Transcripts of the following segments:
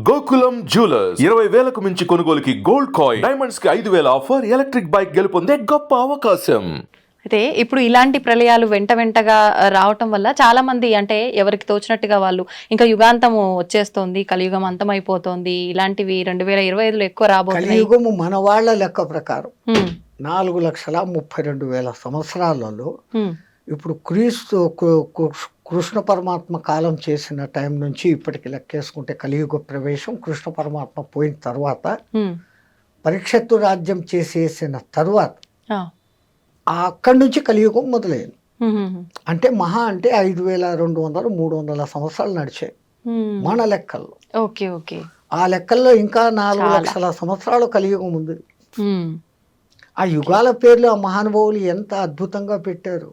Gokulam jewellers 20,000కు మించి కొనుగోలుకి gold coin, diamonds కి 5,000 ఆఫర్, ఎలక్ట్రిక్ బైక్ గెలుపొందే గొప్ప అవకాశం. అయితే ఇప్పుడు ఇలాంటి ప్రళయాలు వెంటగా రావటం వల్ల చాలా మంది అంటే ఎవరికి తోచినట్టుగా వాళ్ళు ఇంకా యుగాంతం వచ్చేస్తోంది, కలియుగం అంతమైపోతోంది, ఇలాంటివి 2025లో ఎక్కువ రాబోతున్నాయి. కలియుగము మన వాళ్ళ లెక్క ప్రకారం 4,32,000 సంవత్సరాలలో ఇప్పుడు కృష్ణ పరమాత్మ కాలం చేసిన టైం నుంచి ఇప్పటికి లెక్కేసుకుంటే కలియుగ ప్రవేశం కృష్ణ పరమాత్మ పోయిన తర్వాత పరీక్షత్తు రాజ్యం చేసేసిన తర్వాత అక్కడి నుంచి కలియుగం మొదలైంది. అంటే మహా అంటే 5,200 300 సంవత్సరాలు నడిచాయి మన లెక్కల్లో. ఓకే ఓకే, ఆ లెక్కల్లో ఇంకా 4,00,000 సంవత్సరాలు కలియుగం ఉంది. ఆ యుగాల పేర్లు ఆ మహానుభావులు ఎంత అద్భుతంగా పెట్టారు,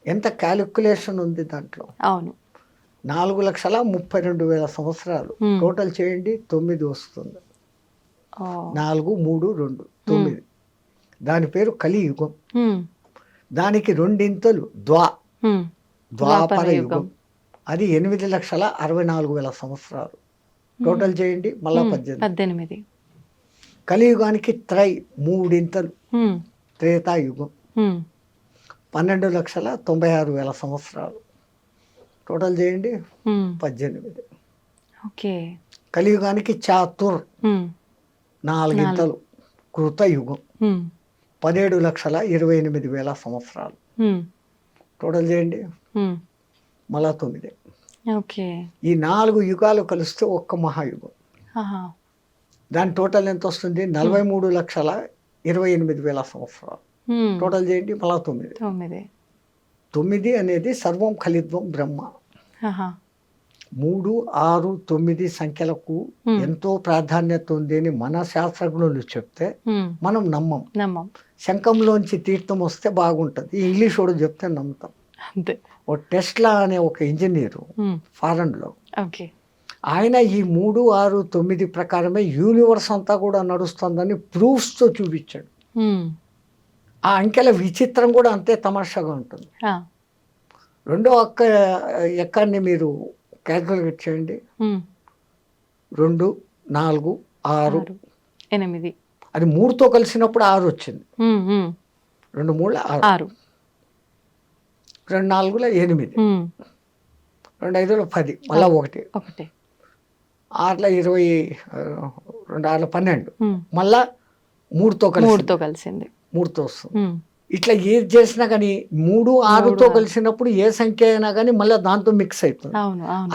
ఎంత క్యాలిక్యులేషన్ ఉంది దాంట్లో. అవును, 4,32,000 సంవత్సరాలు టోటల్ చేయండి, 9 వస్తుంది. 4 3 2 9. దాని పేరు కలియుగం. దానికి రెండింతలు ద్వాపర యుగం, అది 8,64,000 సంవత్సరాలు టోటల్ చేయండి, మళ్ళా 18. కలియుగానికి మూడింతలు త్రేతాయుగం, 12,96,000 సంవత్సరాలు టోటల్ చేయండి, 18. ఓకే. కలియుగానికి చాతుర్ 4 కృతయుగం, 17,28,000 సంవత్సరాలు టోటల్ చేయండి, మళ్ళా 9. ఓకే. ఈ 4 యుగాలు కలిస్తే ఒక్క మహాయుగం. దాని టోటల్ ఎంత వస్తుంది? 43,28,000 సంవత్సరాలు టోటల్ చేయండి, మళ్ళా 9. 9 అనేది సర్వం ఖలిద్వం బ్రహ్మ. 3 6 9 సంఖ్యలకు ఎంతో ప్రాధాన్యత ఉంది అని మన శాస్త్రజ్ఞులు చెప్తే మనం నమ్మం. శంఖంలోంచి తీర్థం వస్తే బాగుంటుంది, ఇంగ్లీష్ వాడు చెప్తే నమ్ముతాం. ఓ టెస్లా అనే ఒక ఇంజనీరు ఫారెన్లో, ఆయన ఈ 3 6 9 ప్రకారమే యూనివర్స్ అంతా కూడా నడుస్తుందని ప్రూఫ్స్తో చూపించాడు. ఆ అంకెల విచిత్రం కూడా అంతే తమాషాగా ఉంటుంది. రెండో ఎక్కాన్ని మీరు క్యాల్కులేట్ చేయండి, 2 4 6 8, అది 3తో కలిసినప్పుడు 6 వచ్చింది. 2 3 6, 2 4 8, 2 5 10, మళ్ళా 1 6 20, 2 6 12, మళ్ళా 3తో కలిసింది, 3తో వస్తుంది. ఇట్లా ఏది చేసినా కానీ 3 6తో కలిసినప్పుడు ఏ సంఖ్య అయినా కానీ మళ్ళీ దాంతో మిక్స్ అవుతుంది.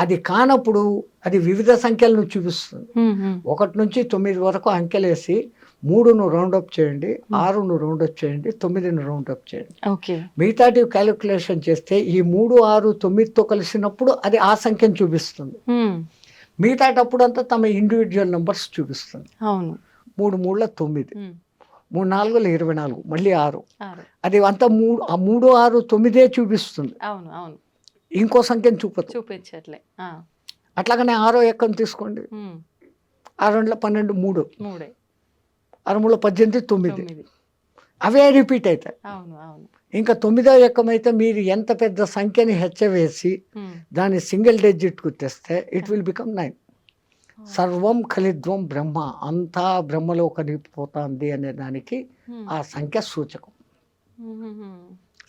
అది కానప్పుడు అది వివిధ సంఖ్యలను చూపిస్తుంది. 1 నుంచి 9 వరకు అంకెలేసి 3ను రౌండప్ చేయండి, 6ను రౌండప్ చేయండి, 9ను రౌండప్ చేయండి. మిగతాటి క్యాలిక్యులేషన్ చేస్తే ఈ 3 6 9తో కలిసినప్పుడు అది ఆ సంఖ్యను చూపిస్తుంది. మిగతాటప్పుడు అంతా తమ ఇండివిజువల్ నెంబర్స్ చూపిస్తుంది. 3 3 9, 3 4 24, మళ్ళీ 6, అది అంతా 3 6 9 చూపిస్తుంది. ఇంకో సంఖ్యను చూపించట్లే. అట్లాగనే 6వ ఎక్కం తీసుకోండి, 6 12 3, 6 3 18 9, అవే రిపీట్ అవుతాయి. ఇంకా 9వ ఎక్కం అయితే మీరు ఎంత పెద్ద సంఖ్యని హెచ్చవేసి దాన్ని సింగిల్ డిజిట్కు తెస్తే ఇట్ విల్ బికమ్ 9. సర్వం ఖలిద్వం బ్రహ్మ, అంతా బ్రహ్మలో కలిగిపోతుంది అనే దానికి ఆ సంఖ్య సూచకం.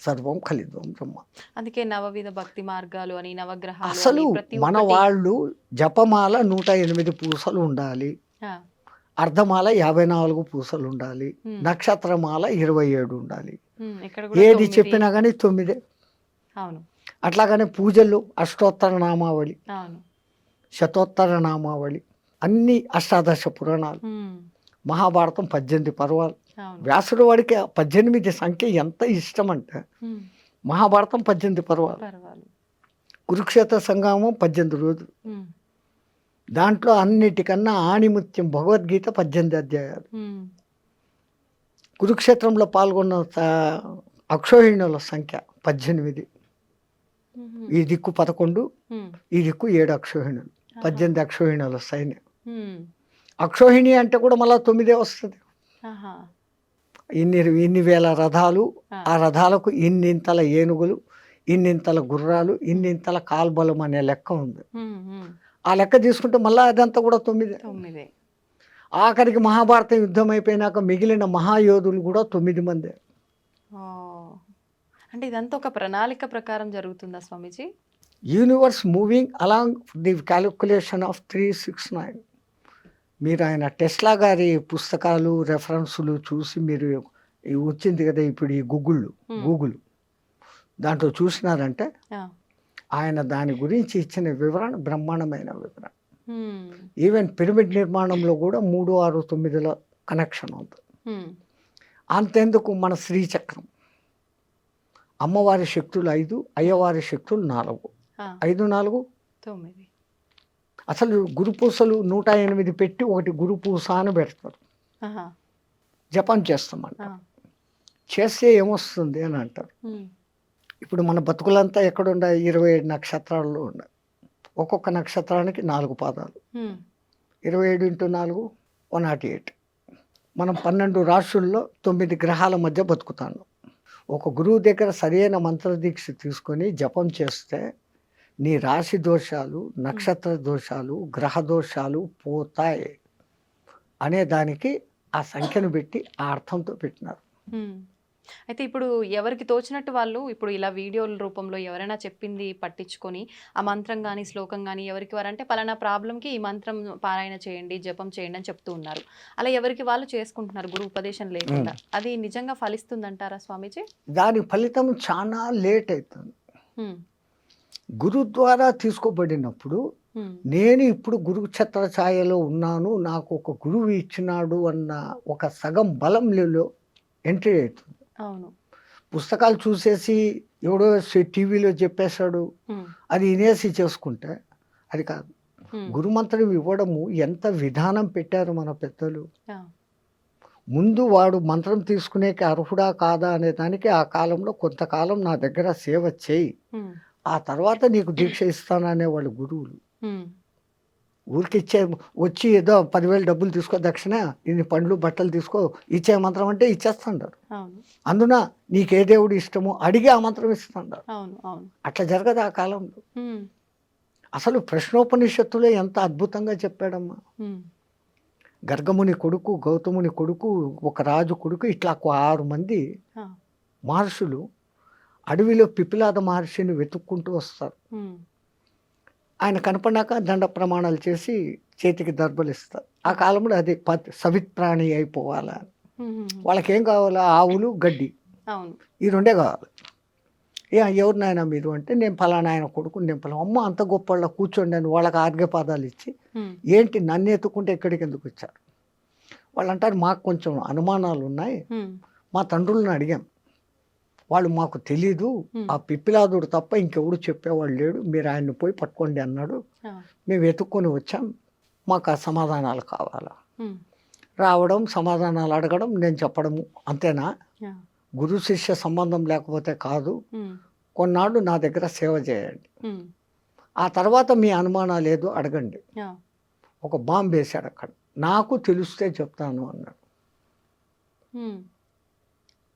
సర్వం ఖలిద్వం బ్రహ్మ. అందుకే నవవిధ భక్తి మార్గాలు అని, నవగ్రహాలు. అసలు మన వాళ్ళు జపమాల 108 పూసలు ఉండాలి, అర్ధమాల 54 పూసలు ఉండాలి, నక్షత్రమాల 27 ఉండాలి. ఏది చెప్పినా కానీ 9. అట్లాగనే పూజలు అష్టోత్తర నామావళి, శతోత్తర నామావళి, అన్ని అష్టాదశ పురాణాలు, మహాభారతం 18 పర్వాలు. వ్యాసుడు వాడికి 18 సంఖ్య ఎంత ఇష్టం అంటే మహాభారతం 18 పర్వాలు, కురుక్షేత్ర సంగ్రామం 18 రోజులు. దాంట్లో అన్నిటికన్నా ఆణిముత్యం భగవద్గీత 18 అధ్యాయాలు. కురుక్షేత్రంలో పాల్గొన్న అక్షోహిణుల సంఖ్య 18, ఈ దిక్కు 11, ఈ దిక్కు 7 అక్షోహిణులు, 18 అక్షోహిణుల సైన్యం. అక్షోహిణి అంటే కూడా మళ్ళీ 9 వస్తుంది. ఇన్ని వేల రథాలు, ఆ రథాలకు ఇన్నింతల ఏనుగులు, ఇన్నింతల గుర్రాలు, ఇన్నింతల కాల్బలం అనే లెక్క ఉంది. ఆ లెక్క తీసుకుంటే మళ్ళీ అదంతా కూడా 9. 9. ఆఖరికి మహాభారత యుద్ధం అయిపోయినాక మిగిలిన మహాయోధులు కూడా 9 మందే. అంటే ఇదంతా ఒక ప్రణాళిక ప్రకారం జరుగుతుందా Swamiji? Universe moving along the calculation of 369. మీరు ఆయన టెస్లా గారి పుస్తకాలు రెఫరెన్సులు చూసి మీరు వచ్చింది కదా ఇప్పుడు ఈ గూగుల్ దాంట్లో చూసినారంటే ఆయన దాని గురించి ఇచ్చిన వివరణ బ్రహ్మాండమైన వివరణ. ఈవెన్ పిరమిడ్ నిర్మాణంలో కూడా 3, 6, 9 కనెక్షన్ ఉంది. అంతెందుకు మన శ్రీచక్రం అమ్మవారి శక్తులు 5, అయ్యవారి శక్తులు 4. 5, 4, 9. అసలు గురుపూసలు 108 పెట్టి ఒకటి గురుపూస అని పెడతారు. జపం చేస్తామంట. చేస్తే ఏమొస్తుంది అని అంటారు. ఇప్పుడు మన బతుకులంతా ఎక్కడున్నాయి? 27 నక్షత్రాల్లో ఉన్నాయి. ఒక్కొక్క నక్షత్రానికి 4 పాదాలు. 27 × 4 108. మనం 12 రాశుల్లో 9 గ్రహాల మధ్య బతుకుతాను. ఒక గురువు దగ్గర సరైన మంత్రదీక్ష తీసుకొని జపం చేస్తే నీ రాశి దోషాలు, నక్షత్ర దోషాలు, గ్రహ దోషాలు పోతాయి అనే దానికి ఆ సంఖ్యను పెట్టి ఆ అర్థంతో పెట్టినారు. అయితే ఇప్పుడు ఎవరికి తోచినట్టు వాళ్ళు ఇప్పుడు ఇలా వీడియోల రూపంలో ఎవరైనా చెప్పింది పట్టించుకొని ఆ మంత్రం కానీ శ్లోకం కానీ ఎవరికి వారంటే పలానా ప్రాబ్లంకి ఈ మంత్రం పారాయణ చేయండి, జపం చేయండి అని చెప్తూ ఉన్నారు. అలా ఎవరికి వాళ్ళు చేసుకుంటున్నారు గురు ఉపదేశం లేకుండా. అది నిజంగా ఫలిస్తుందంటారా స్వామీజీ? దాని ఫలితం చాలా లేట్ అవుతుంది. గురు ద్వారా తీసుకోబడినప్పుడు నేను ఇప్పుడు గురు ఛత్ర ఛాయలో ఉన్నాను, నాకు ఒక గురువు ఇచ్చినాడు అన్న ఒక సగం బలంలో ఎంట్రీ అవుతుంది. అవును. పుస్తకాలు చూసేసి ఎవడో టీవీలో చెప్పేశాడు అది వినేసి చేసుకుంటే అది కాదు. గురుమంత్రం ఇవ్వడము ఎంత విధానం పెట్టారు మన పెద్దలు. ముందు వాడు మంత్రం తీసుకునేకి అర్హుడా కాదా అనే దానికి ఆ కాలంలో కొంతకాలం నా దగ్గర సేవ చేయి, ఆ తర్వాత నీకు దీక్ష ఇస్తాననే వాళ్ళు గురువులు. ఊరికి వచ్చి ఏదో 10,000 డబ్బులు తీసుకో దక్షిణ, ఇన్ని పండ్లు బట్టలు తీసుకో, ఇచ్చే మంత్రం అంటే ఇచ్చేస్తాండారు. అందున నీకే దేవుడు ఇష్టమో అడిగి ఆ మంత్రం ఇస్తాండారు. అట్లా జరగదు ఆ కాలంలో. అసలు ప్రశ్నోపనిషత్తులో ఎంత అద్భుతంగా చెప్పాడమ్మా. గర్గముని కొడుకు, గౌతముని కొడుకు, ఒక రాజు కొడుకు, ఇట్లా 6 మంది మహర్షులు అడవిలో పిపిలాద మహర్షిని వెతుక్కుంటూ వస్తారు. ఆయన కనపడినాక దండ ప్రమాణాలు చేసి చేతికి దర్భలు ఇస్తారు. ఆ కాలంలో అది సవిత్ప్రాణి అయిపోవాలా. వాళ్ళకేం కావాలా? ఆవులు, గడ్డి, ఈ 2 కావాలి. ఎవరినైనా మీరు అంటే నేను ఫలానా ఆయన కొడుకు, నేను ఫలానా. అమ్మ అంత గొప్ప వాళ్ళ కూర్చోండి అని వాళ్ళకి ఆర్ఘ్యపాదాలు ఇచ్చి ఏంటి నన్ను ఎత్తుకుంటే ఎక్కడికి ఎందుకు వచ్చారు? వాళ్ళు అంటారు మాకు కొంచెం అనుమానాలు ఉన్నాయి, మా తండ్రులను అడిగాం, వాళ్ళు మాకు తెలీదు, ఆ పిప్పిలాదుడు తప్ప ఇంకెవడు చెప్పేవాళ్ళు లేడు, మీరు ఆయన్ని పోయి పట్టుకోండి అన్నాడు, మేము వెతుక్కొని వచ్చాం, మాకు ఆ సమాధానాలు కావాలా. రావడం, సమాధానాలు అడగడం, నేను చెప్పడము, అంతేనా? గురు శిష్య సంబంధం లేకపోతే కాదు. కొన్నాళ్ళు నా దగ్గర సేవ చేయండి, ఆ తర్వాత మీ అనుమానాలు ఏదో అడగండి. ఒక బాంబు వేశాడు అక్కడ, నాకు తెలిస్తే చెప్తాను అన్నాడు.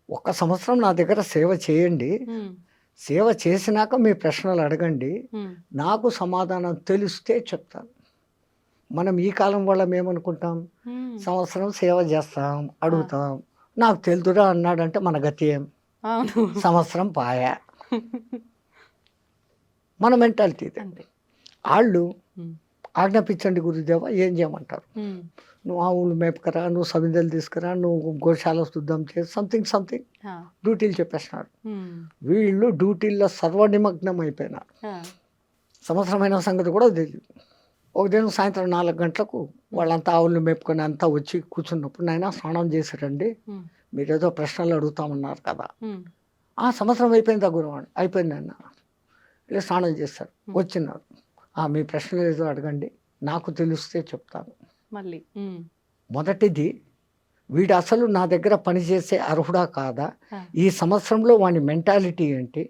1 సంవత్సరం నా దగ్గర సేవ చేయండి, సేవ చేసినాక మీ ప్రశ్నలు అడగండి, నాకు సమాధానం తెలిస్తే చెప్తాను. మనం ఈ కాలం వాళ్ళం ఏమనుకుంటాం? సంవత్సరం సేవ చేస్తాం, అడుగుతాం, నాకు తెలుదురా అన్నాడంటే మన గతి ఏం? సంవత్సరం పాయా. మన మెంటాలిటీ. వాళ్ళు ఆజ్ఞాపించండి గురుదేవా, ఏం చేయమంటారు? నువ్వు ఆవులు మేపకరా, నువ్వు సమిధలు తీసుకురా, నువ్వు గోశాల శుద్ధం చేసి సంథింగ్ డ్యూటీలు చెప్పేస్తున్నారు. వీళ్ళు డ్యూటీల్లో సర్వనిమగ్నం అయిపోయినారు. సంవత్సరమైన సంగతి కూడా తెలియదు. ఒక దినం సాయంత్రం 4 గంటలకు వాళ్ళంతా ఆవులు మేపుకొని అంతా వచ్చి కూర్చున్నప్పుడు, నాయన స్నానం చేశారండి, మీరేదో ప్రశ్నలు అడుగుతామన్నారు కదా. ఆ సంవత్సరం అయిపోయిందా గురువాడు? అయిపోయింది అన్న. ఇలా స్నానం చేస్తారు, వచ్చినారు, మీ ప్రశ్నలు ఏదో అడగండి, నాకు తెలిస్తే చెప్తాను. మళ్ళీ మొదటిది, వీడు అసలు నా దగ్గర పనిచేసే అర్హుడా కాదా, ఈ సంవత్సరంలో వాని మెంటాలిటీ ఏంటి,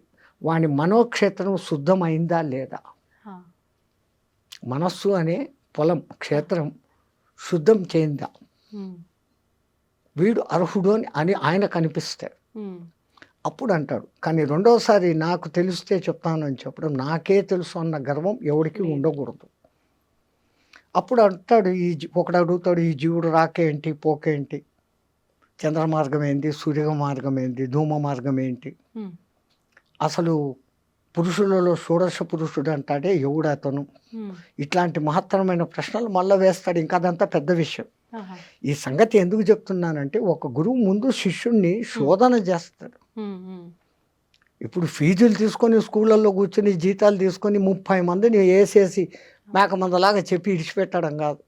వాని మనోక్షేత్రం శుద్ధమైందా లేదా. మనస్సు అనే పొలం, క్షేత్రం శుద్ధం చేయిందా, వీడు అర్హుడు అని ఆయన కనిపిస్తాడు. అప్పుడు అంటాడు. కానీ రెండోసారి నాకు తెలిస్తే చెప్తాను అని చెప్పడం, నాకే తెలుసు అన్న గర్వం ఎవరికి ఉండకూడదు. అప్పుడు అంటాడు ఒకడు అడుగుతాడు, ఈ జీవుడు రాకేంటి పోకేంటి, చంద్ర మార్గం ఏంటి, సూర్య మార్గం ఏంటి, ధూమ మార్గం ఏంటి, ఉమ్, అసలు పురుషులలో షోడశ పురుషుడు అంటాడే ఎవడు అతను, ఉమ్, ఇట్లాంటి మహత్తరమైన ప్రశ్నలు మళ్ళీ వేస్తాడు. ఇంకా అదంతా పెద్ద విషయం. ఆహా, ఈ సంగతి ఎందుకు చెప్తున్నానంటే, ఒక గురువు ముందు శిష్యుణ్ణి శోధన చేస్తాడు. ఉమ్, ఉమ్, ఇప్పుడు ఫీజులు తీసుకొని స్కూళ్ళల్లో కూర్చొని జీతాలు తీసుకొని 30 మందిని వేసేసి మేకమందలాగా చెప్పి ఇడిచిపెట్టడం కాదు.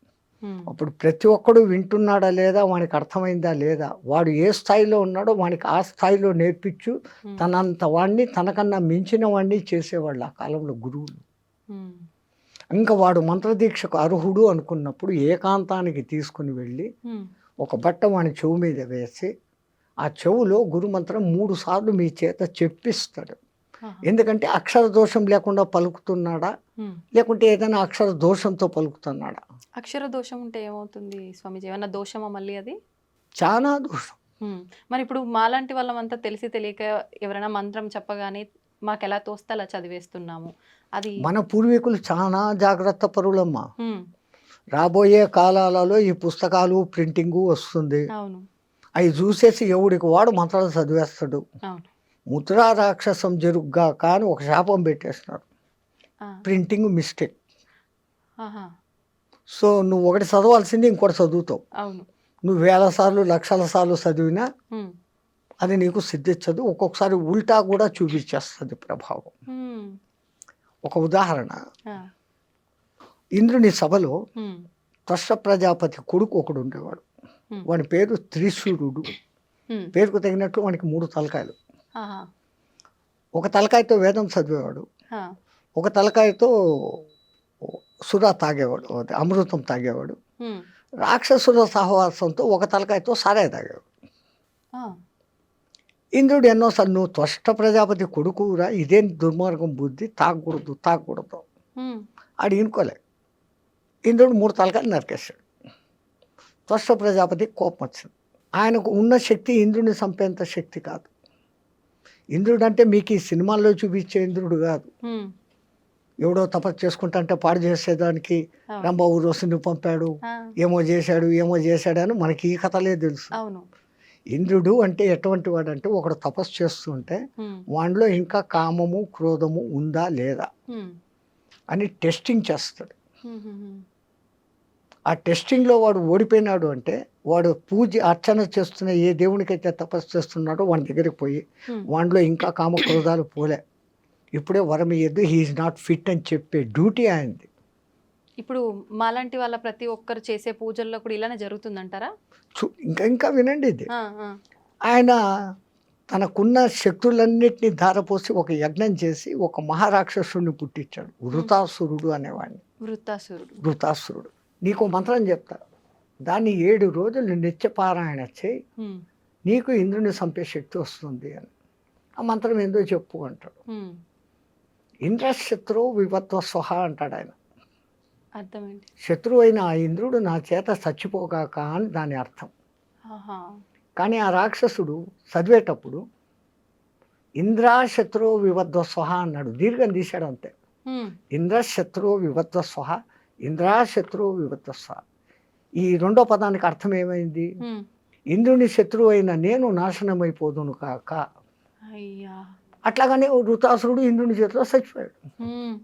ఉమ్, అప్పుడు ప్రతి ఒక్కడు వింటున్నాడా లేదా, వానికి అర్థమైందా లేదా, వాడు ఏ స్థాయిలో ఉన్నాడో వానికి ఆ స్థాయిలో నేర్పించు తనంత వాడిని తనకన్నా మించిన వాడిని చేసేవాళ్ళు ఆ కాలంలో గురువులు. ఉమ్, ఇంకా వాడు మంత్రదీక్షకు అర్హుడు అనుకున్నప్పుడు ఏకాంతానికి తీసుకుని వెళ్ళి ఉమ్, ఒక బట్ట వాని చెవు మీద వేసి ఆ చెవులో గురుమంత్రం 3 సార్లు మీ చేత చెప్పిస్తాడు. ఆహా, ఎందుకంటే అక్షర దోషం లేకుండా పలుకుతున్నాడా, ఉమ్. లేకుంటే ఏదైనా అక్షర దోషంతో పలుకుతున్నాడా. అక్షర దోషం ఉంటే ఏమవుతుంది స్వామీజీ? ఏమన్నా దోషమా మళ్ళీ అది? చాలా దోషం. మరి ఇప్పుడు మాలాంటి వాళ్ళమంతా తెలిసి తెలియక ఎవరైనా మంత్రం చెప్పగానే మాకు ఎలా తోస్తే అలా చదివేస్తున్నాము. అది మన పూర్వీకులు చాలా జాగ్రత్త పరులమ్మా. ఉమ్, రాబోయే కాలాలలో ఈ పుస్తకాలు ప్రింటింగు వస్తుంది. అవును, అవి చూసేసి ఎవడికి వాడు మంత్రాలు చదివేస్తాడు. అవును, ముద్రా రాక్షసం జరుగ్గా కానీ ఒక శాపం పెట్టేస్తున్నారు. ఆ, ప్రింటింగ్ మిస్టేక్. ఆహా, సో నువ్వు ఒకటి చదవాల్సింది ఇంకోటి చదువుతావు. అవును, నువ్వు 1000 సార్లు 1,00,000 సార్లు చదివినా ఉమ్, అది నీకు సిద్ధించదు. ఒక్కొక్కసారి ఉల్టా కూడా చూపించేస్తుంది ప్రభావం. ఉమ్, ఒక ఉదాహరణ, ఆ, ఇంద్రుని సభలో ఉమ్, త్వష్ట ప్రజాపతి కొడుకు ఒకడు ఉండేవాడు. Hmm. వాని పేరు త్రిశూరుడు. ఉమ్, పేరుకు తగినట్లు వానికి 3 తలకాయలు. ఆహా, ఒక తలకాయతో వేదం చదివేవాడు, ఆ, ఒక తలకాయతో సురా తాగేవాడు, అదే అమృతం తాగేవాడు. ఉమ్, రాక్షసుల సహవాసంతో ఒక తలకాయతో సారాయి తాగేవాడు. ఆ, ఇంద్రుడు ఎన్నోసార్లు, నువ్వు త్వష్ట ప్రజాపతి కొడుకురా, ఇదేం దుర్మార్గం బుద్ధి, తాగకూడదు. ఉమ్, ఆడు ఇనుకోలే. ఇంద్రుడు 3 తలకాయలు నరికేశాడు. త్వష్ట ప్రజాపతి కోపం వచ్చింది. ఆయనకు ఉన్న శక్తి ఇంద్రుడిని చంపేంత శక్తి కాదు. ఇంద్రుడు అంటే మీకు ఈ సినిమాల్లో చూపించే ఇంద్రుడు కాదు. ఉమ్, ఎవడో తపస్సు చేసుకుంటా పాడు చేసేదానికి అవును. రంభ ఊరోసుని పంపాడు, ఆ, ఏమో చేశాడు అని మనకి ఈ కథలే తెలుసు. అవును, ఇంద్రుడు అంటే ఎటువంటి వాడు అంటే, ఒకడు తపస్సు చేస్తుంటే ఉమ్, వాడిలో ఇంకా కామము క్రోధము ఉందా లేదా ఉమ్, అని టెస్టింగ్ చేస్తాడు. ఉమ్, ఉమ్, ఆ టెస్టింగ్లో వాడు ఓడిపోయినాడు అంటే, వాడు పూజ అర్చన చేస్తున్న ఏ దేవునికైతే తపస్సు చేస్తున్నాడో వాడి దగ్గరికి పోయి Hmm. వాడిలో ఇంకా కామ క్రోధాలు పోలే, ఇప్పుడే వరం ఇయ్యద్దు, హీఈస్ నాట్ ఫిట్ అని చెప్పే డ్యూటీ ఆయనది. ఇప్పుడు మాలాంటి వాళ్ళ ప్రతి ఒక్కరు చేసే పూజల్లో కూడా ఇలానే జరుగుతుందంటారా? ఇంకా వినండి ఇది. ఆ, ఆ, ఆయన తనకున్న శక్తులన్నిటినీ ధారపోసి ఒక యజ్ఞం చేసి ఒక మహారాక్షసుడిని పుట్టించాడు, వృతాసురుడు అనేవాడిని. వృతాసురుడు. నీకు మంత్రం చెప్తా, దాన్ని 7 రోజులు నిత్యపారాయణ చేయి, ఉమ్, నీకు ఇంద్రుని చంపే శక్తి వస్తుంది అని. ఆ మంత్రం ఏందో చెప్పు అంటాడు. ఉమ్, ఇంద్రశత్రు వివత్వ స్వహ అంటాడు ఆయన. అర్థం ఏంటి? శత్రువు అయిన ఆ ఇంద్రుడు నా చేత చచ్చిపోగాక అని దాని అర్థం. ఆహా, కానీ ఆ రాక్షసుడు చదివేటప్పుడు ఇంద్రాశత్రు వివద్వ స్వహ అన్నాడు, దీర్ఘం తీశాడు అంతే. ఉమ్, ఇంద్రశత్రు వివద్వ స్వహ, ఇంద్రాశత్రు వివద్వ స్వహ. ఈ రెండో పదానికి అర్థం ఏమైంది? ఉమ్, ఇంద్రుని శత్రువు అయిన నేను నాశనమైపోదును కాక. అయ్యా, అట్లాగానే వృతాసురుడు ఇంద్రుని చేతిలో చచ్చిపోయాడు. ఉమ్,